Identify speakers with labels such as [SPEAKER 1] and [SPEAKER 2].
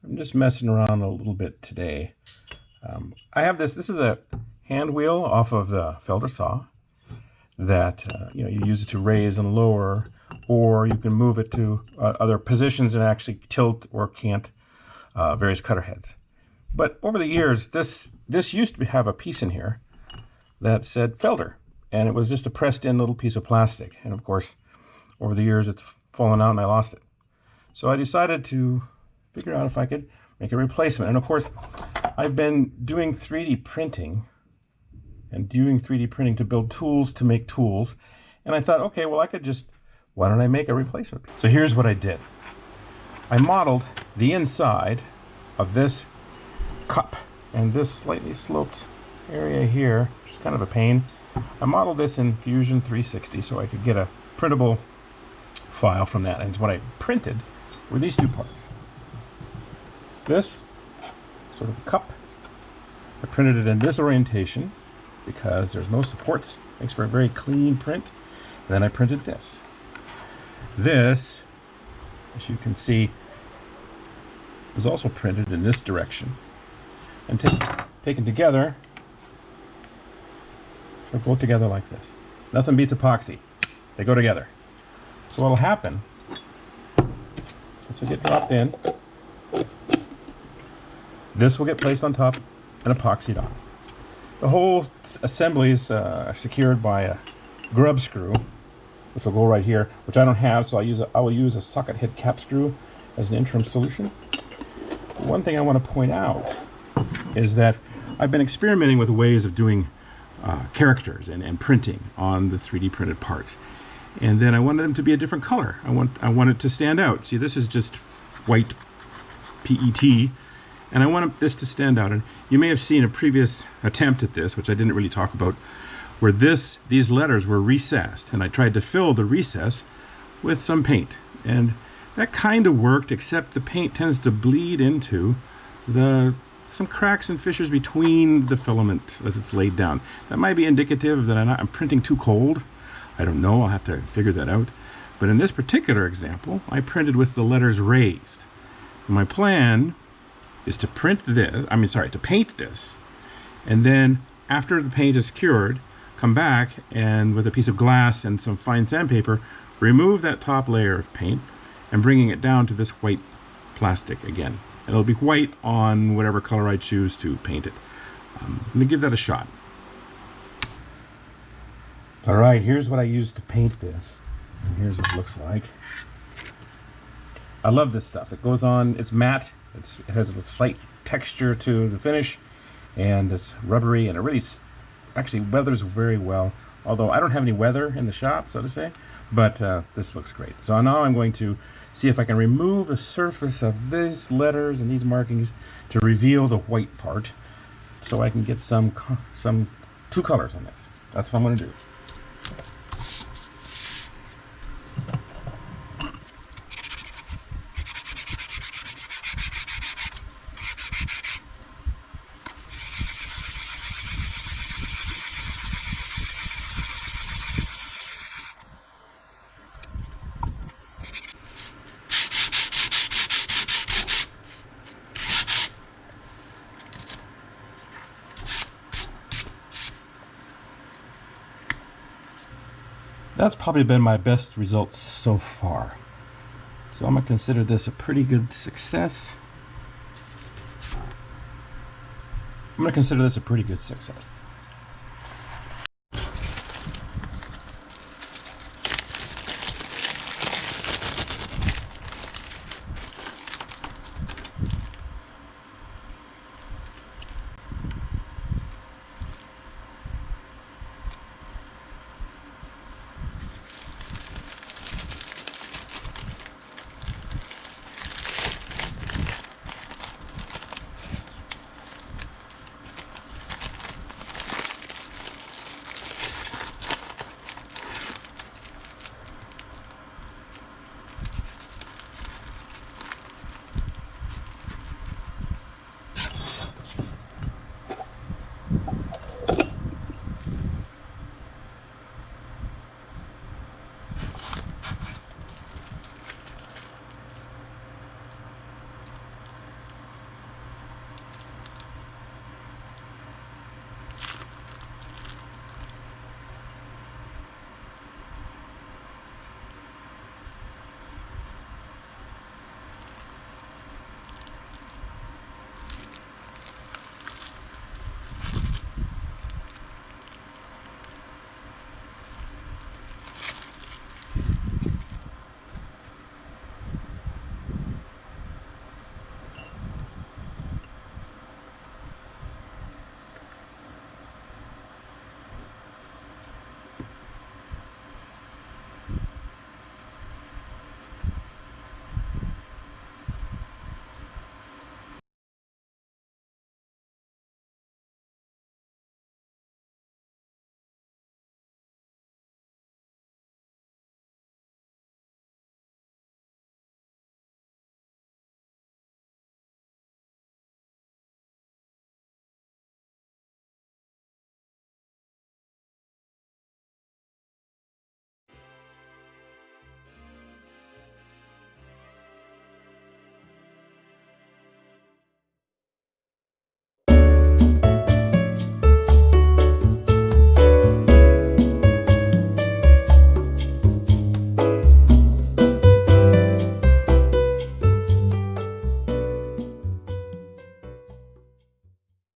[SPEAKER 1] I'm just messing around a little bit today. I have this is a hand wheel off of the Felder saw that you use it to raise and lower, or you can move it to other positions and actually tilt or cant various cutter heads. But over the years, this used to have a piece in here that said Felder, and it was just a pressed in little piece of plastic. And of course, over the years, it's fallen out and I lost it. So I decided to figure out if I could make a replacement. And of course, I've been doing 3D printing to build tools to make tools. And I thought, okay, well, why don't I make a replacement? So here's what I did. I modeled the inside of this cup and this slightly sloped area here, which is kind of a pain. I modeled this in Fusion 360 so I could get a printable file from that. And what I printed were these two parts. This sort of cup, I printed it in this orientation because there's no supports. Makes for a very clean print. And then I printed this. This, as you can see, is also printed in this direction. And taken together, they'll go together like this. Nothing beats epoxy. They go together. So what'll happen, this will get dropped in. This will get placed on top and epoxied on. The whole assembly is secured by a grub screw, which will go right here, which I don't have, so I will use a socket head cap screw as an interim solution. One thing I want to point out is that I've been experimenting with ways of doing characters and printing on the 3D printed parts. And then I wanted them to be a different color. I want it to stand out. See, this is just white PET, and I want this to stand out. And you may have seen a previous attempt at this, which I didn't really talk about, where these letters were recessed, and I tried to fill the recess with some paint. And that kind of worked, except the paint tends to bleed into some cracks and fissures between the filament as it's laid down. That might be indicative that I'm printing too cold. I don't know, I'll have to figure that out. But in this particular example, I printed with the letters raised. And my plan is to paint this, and then after the paint is cured, come back and with a piece of glass and some fine sandpaper, remove that top layer of paint and bringing it down to this white plastic again. And it'll be white on whatever color I choose to paint it. Let me give that a shot. All right, here's what I used to paint this. And here's what it looks like. I love this stuff. It goes on, it's matte. It has a slight texture to the finish, and it's rubbery, and it really actually weathers very well. Although I don't have any weather in the shop, so to say, but this looks great. So now I'm going to see if I can remove the surface of these letters and these markings to reveal the white part, so I can get some two colors on this. That's what I'm going to do. That's probably been my best result so far. So I'm going to consider this a pretty good success.